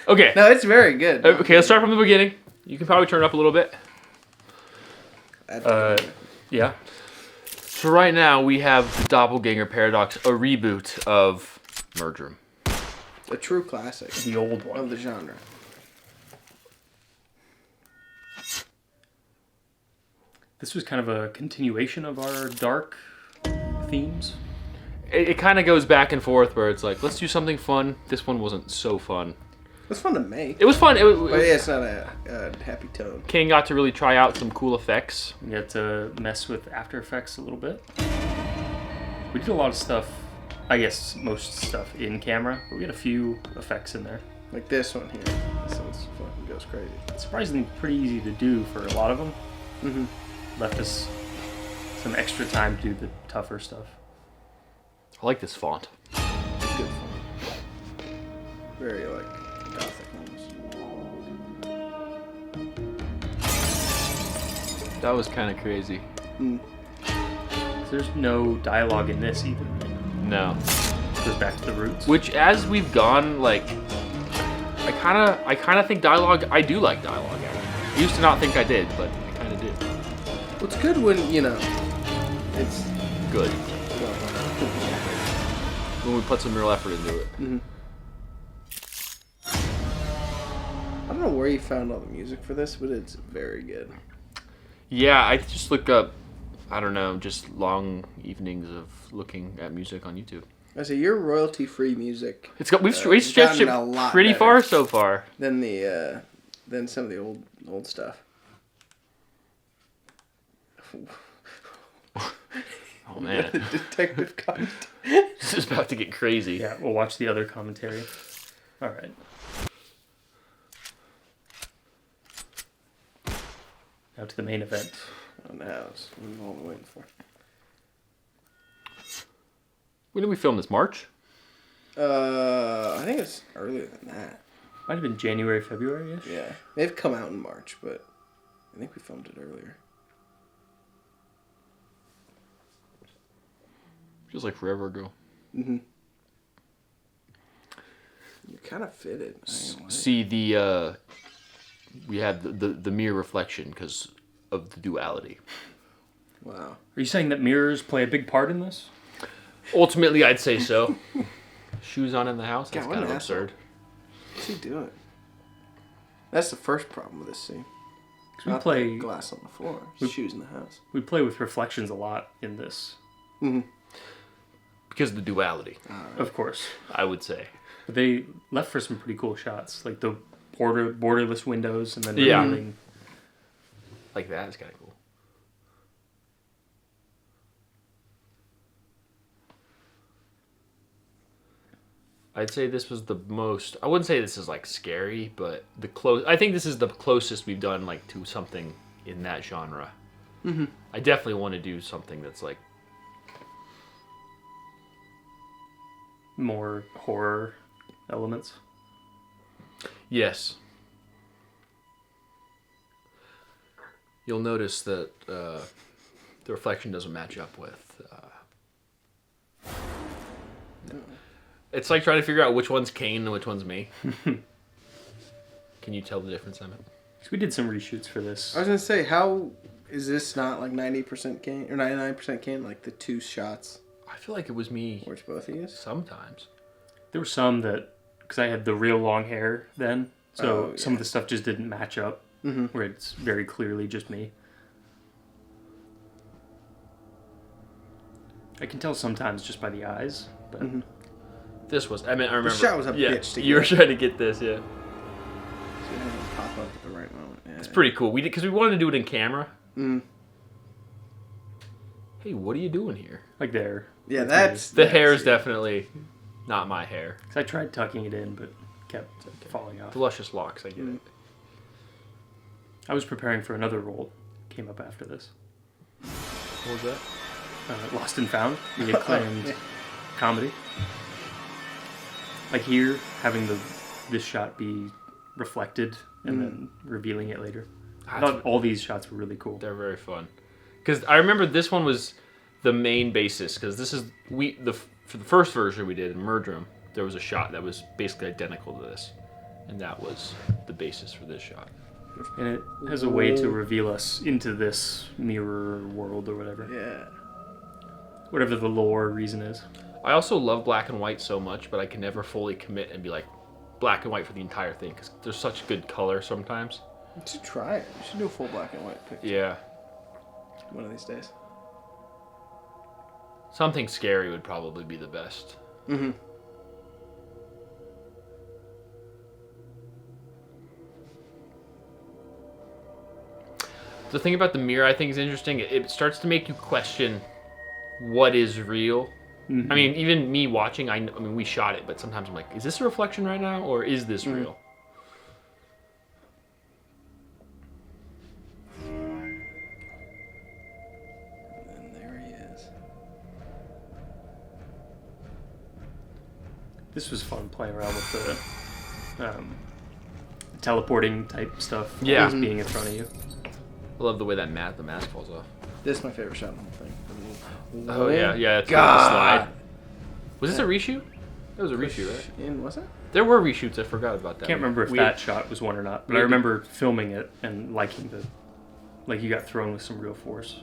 Okay. No, it's very good. Okay, let's start from the beginning. You can probably turn it up a little bit. Yeah. So right now we have the Doppelganger Paradox, a reboot of Murdrum. A true classic. The old one. Of the genre. This was kind of a continuation of our dark themes. It kind of goes back and forth where it's like, let's do something fun. This one wasn't so fun. It was fun to make. It was fun. But yeah, it's not a happy tone. King got to really try out some cool effects. We got to mess with After Effects a little bit. We did a lot of stuff, I guess most stuff in camera, but we had a few effects in there. Like this one here. This one's fucking goes crazy. Surprisingly pretty easy to do for a lot of them. Mm-hmm. Left us some extra time to do the tougher stuff. I like this font. Good fun. Very like gothic almost. That was kind of crazy. Mm. There's no dialogue in this either. No. It goes back to the roots. Which, as we've gone, like, I kind of think dialogue. I do like dialogue. I used to not think I did, but I kind of did. Well, it's good when it's Good. When we put some real effort into it. Mm-hmm. I don't know where you found all the music for this, but it's very good. Yeah, I just look up, I don't know, just long evenings of looking at music on YouTube. I say your royalty-free music. It's got we've stretched it pretty far so far. Than some of the old stuff. Oh man, the detective comment. This is about to get crazy. Yeah, we'll watch the other commentary. All right. Now to the main event. On the house. What are we waiting for? When did we film this? March? I think it's earlier than that. Might have been January, February-ish. Yeah. They've come out in March, but I think we filmed it earlier. Feels like forever ago. Mm-hmm. You're kind of fitted. See we had the mirror reflection because of the duality. Wow. Are you saying that mirrors play a big part in this? Ultimately, I'd say so. Shoes on in the house? That's God, kind of what an asshole. absurd. What's he doing? That's the first problem with this scene. We Not play the glass on the floor. Shoes in the house. We play with reflections a lot in this. Mm-hmm. Because of the duality, Of course. I would say. But they left for some pretty cool shots, like the borderless windows and then Yeah. revealing. Like that is kind of cool. I'd say this was the most. I wouldn't say this is like scary, but I think this is the closest we've done like to something in that genre. Mm-hmm. I definitely want to do something that's like more horror elements. yes. You'll notice that the reflection doesn't match up with. It's like trying to figure out which one's Kane and which one's me. Can you tell the difference, Emmett? So we did some reshoots for this. I was gonna say, how is this not like 90% Kane or 99% Kane? Like the two shots I feel like it was me where it's both of you. sometimes. There were some that, because I had the real long hair then, so some yeah. of the stuff just didn't match up, Mm-hmm. where it's very clearly just me. I can tell sometimes just by the eyes, but Mm-hmm. This was. I mean, I remember. shot was a yeah, bitch to you were get. trying to get this, yeah. So you have it pop up at the right moment. Yeah. It's pretty cool. We did because we wanted to do it in camera. Mm. Hey, what are you doing here? like there. Yeah, that's The hair is definitely not my hair. 'Cause I tried tucking it in, but kept falling off. The luscious locks, I get it. I was preparing for another role. Came up after this. What was that? Lost and Found, the acclaimed Yeah. comedy. Like here, having this shot be reflected and then revealing it later. I thought all these shots were really cool. They're very fun. Because I remember this one was the main basis. Because this is for the first version we did in Murdrum, there was a shot that was basically identical to this, And that was the basis for this shot. And it has a way to reveal us into this mirror world or whatever. Yeah. Whatever the lore reason is. I also love black and white so much, but I can never fully commit and be like black and white for the entire thing because there's such good color sometimes. You should try it. You should do a full black and white picture Yeah. one of these days. Something scary would probably be the best. Mm-hmm. The thing about the mirror I think is interesting. It starts to make you question what is real. Mm-hmm. I mean, even me watching, I mean, we shot it, but sometimes I'm like, is this a reflection right now, or is this real? And there he is. This was fun playing around with the teleporting type stuff. Yeah. Always being in front of you. I love the way that the mask falls off. This is my favorite shot in the whole thing. Oh yeah, yeah. It's God. like the slide. Was this a reshoot? That was a reshoot, right? In, was it? There were reshoots. I forgot about that. Can't remember if We- that shot was one or not, but I we- remember filming it and liking the, like you got thrown with some real force.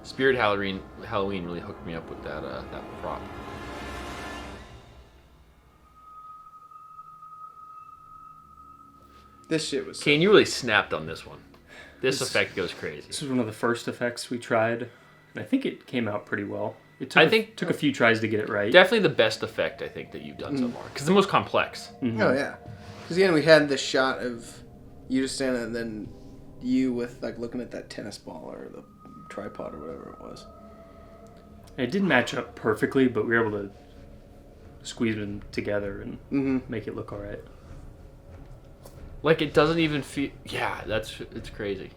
Spirit Halloween really hooked me up with that prop. This shit was. Kane, you really snapped on this one. This This- effect goes crazy. This was one of the first effects we tried, and I think it came out pretty well. It took a few tries to get it right. Definitely the best effect I think that you've done so far, because the most complex. Mhm. Oh yeah, because again we had the shot of you just standing and then you with like looking at that tennis ball or the tripod or whatever it was. It didn't match up perfectly, but we were able to squeeze them together and make it look all right. Like it doesn't even feel. Yeah, it's crazy.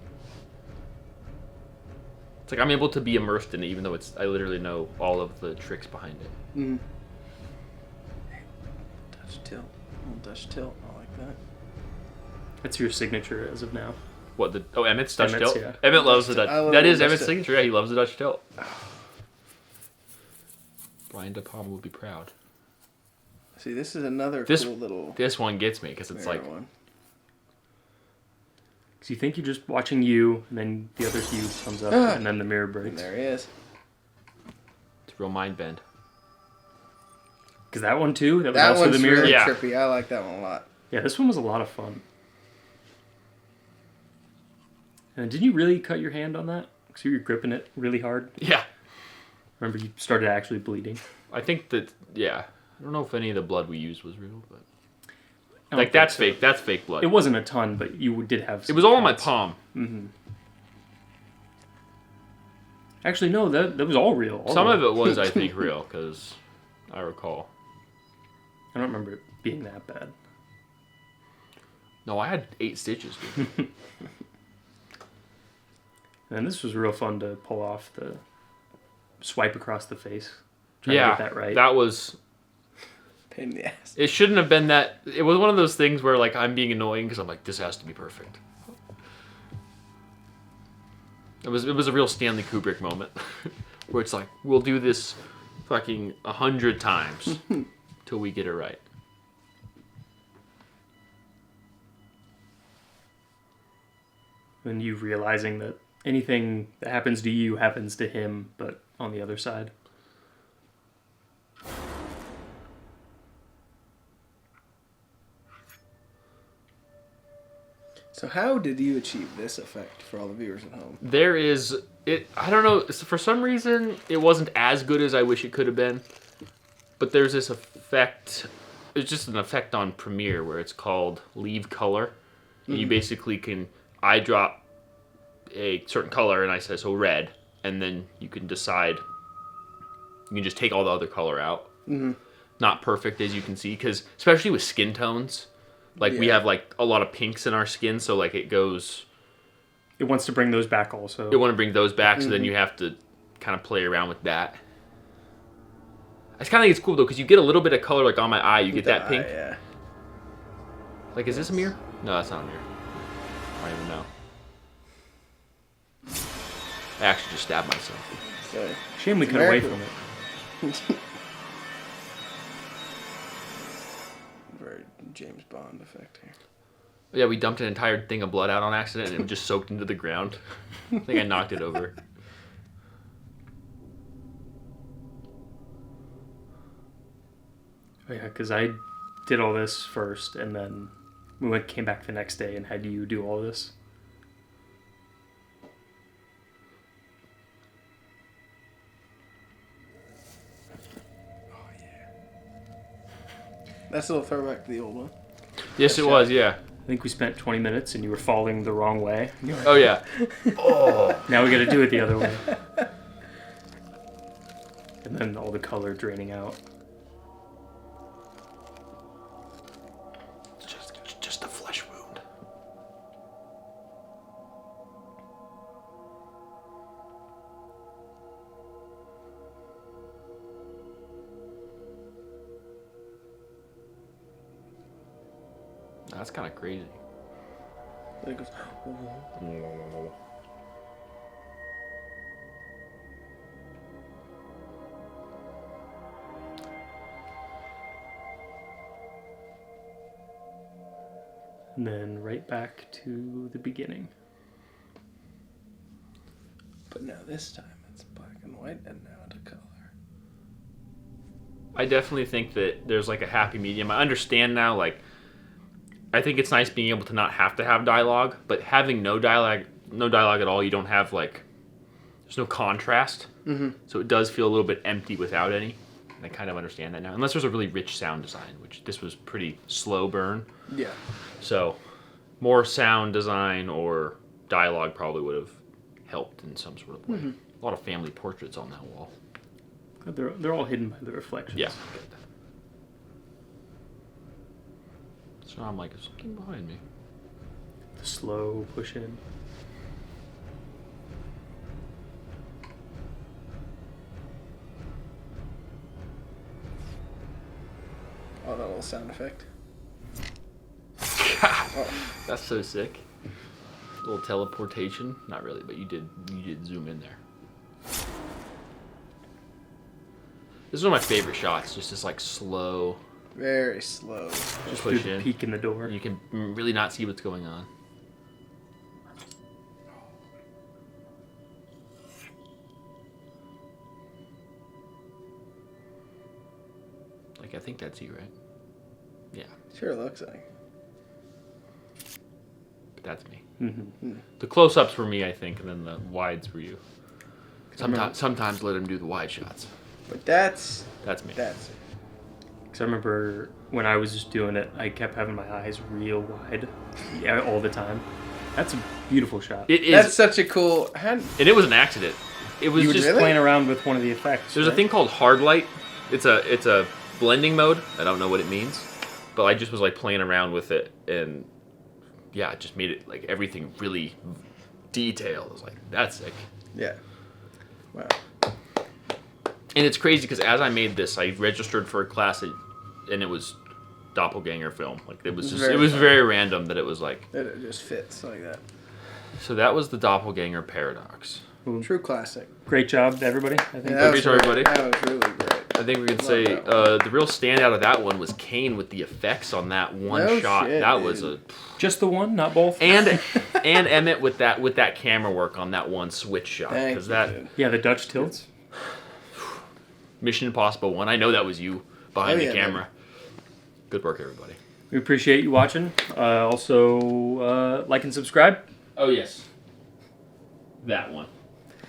It's like I'm able to be immersed in it, even though I literally know all of the tricks behind it. Mm-hmm. Dutch tilt, little Dutch tilt. I like that. That's your signature as of now. What Emmett's Dutch Emmett's, tilt? yeah. Emmett loves the I Dutch. love That the is Dutch Emmett's tilt. signature. Yeah, he loves the Dutch tilt. Brian De Palma would be proud. See, this is another This- cool little This one gets me because it's mirror like one. Because you think you're just watching you, and then the other you comes up, and then the mirror And breaks. there he is. it's a real mind bend. Because that one too, that was That also one's the mirror. really Yeah. trippy. I like that one a lot. Yeah, this one was a lot of fun. And did you really cut your hand on that? Because you were gripping it really hard. Yeah, Remember, you started actually bleeding. I think that. Yeah, I don't know if any of the blood we used was real, but I don't like think that's so. fake. That's fake blood. It wasn't a ton, but you did have. It Some was all on my cuts. palm. Mm-hmm. Actually, no, that was all real. All Some real. of it was, I think, real because I recall. I don't remember it being that bad. No, I had 8 stitches, dude. And this was real fun to pull off the swipe across the face. Trying Yeah, to get that right. that was. Pain in the ass. It shouldn't have been that. It was one of those things where like I'm being annoying because I'm like this has to be perfect. It was a real Stanley Kubrick moment where it's like we'll do this fucking 100 times till we get it right. And you realizing that anything that happens to you happens to him, but on the other side. So how did you achieve this effect for all the viewers at home? There is it. I don't know. For some reason, it wasn't as good as I wish it could have been. But there's this effect. It's just an effect on Premiere where it's called Leave Color. And you basically can. I drop a certain color and I say so red, and then you can decide. You can just take all the other color out. Mm-hmm. Not perfect as you can see, because especially with skin tones, like we Yeah. have like a lot of pinks in our skin, so like it goes. It wants to bring those back also. You want to bring those back, so then you have to kind of play around with that. I just kind of think it's cool though, because you get a little bit of color, like on my eye, you get that pink. Yeah. Like, is this a mirror? No, that's not a mirror. I don't even know. I actually just stabbed myself. So, Shame we cut away America. from it. very James Bond effect here. Yeah, we dumped an entire thing of blood out on accident and it just soaked into the ground. I think I knocked it over. Oh, yeah, because I did all this first, and then we came back the next day and had you do all this. Oh yeah. That's a little throwback to the old one. Yes, it was, yeah. I think we spent 20 minutes and you were falling the wrong way. Oh, yeah. Oh. Now we got to do it the other way. And then all the color draining out. Just a flesh wound. That's kind of crazy. Then it goes. And then right back to the beginning. But now this time it's black and white, and now it's color. I definitely think that there's like a happy medium. I understand now, like, I think it's nice being able to not have to have dialogue, but having no dialogue at all, you don't have like, there's no contrast. Mm-hmm. So it does feel a little bit empty without any. And I kind of understand that now. Unless there's a really rich sound design, which this was pretty slow burn. Yeah. So more sound design or dialogue probably would have helped in some sort of way. Mm-hmm. A lot of family portraits on that wall. They're all hidden by the reflections. Yeah. So I'm like, there's something behind me. The slow push in. Oh, that little sound effect. Oh. That's so sick. A little teleportation. Not really, but you did zoom in there. This is one of my favorite shots. Just this like slow Very slow. just Through push the in. peek in the door. You can really not see what's going on. Like, I think that's you, right? Yeah, Sure looks like. but that's me. Mm-hmm. The close-ups were me, I think, and then the wides were you. Sometimes let him do the wide shots. But that's That's me. that's Because I remember when I was just doing it, I kept having my eyes real wide, yeah, all the time. That's a beautiful shot. It is, that's such a cool. and it was an accident. It was You were just just playing around with one of the effects. There's a thing called hard light. It's a blending mode. I don't know what it means, but I just was like playing around with it, and yeah, it just made it like everything really detailed. I was like, that's sick. Yeah. Wow. And it's crazy because as I made this, I registered for a class, and it was Doppelganger film. Like it was very random that it was like. It just fits like that. So that was the Doppelganger paradox. True classic. Great job, everybody. I think. Yeah, that Great was job, everybody. That was really great. I think we can Love say that one. the real standout of that one was Kane with the effects on that one No shot. shit, That dude. was a Just the one, not both. and Emmett with that camera work on that one switch shot, Thank because you, that dude. Yeah, the Dutch tilts. Mission Impossible 1. I know that was you behind Oh, the yeah, camera. Good work, everybody. We appreciate you watching. Also, like and subscribe. Oh yes, that one.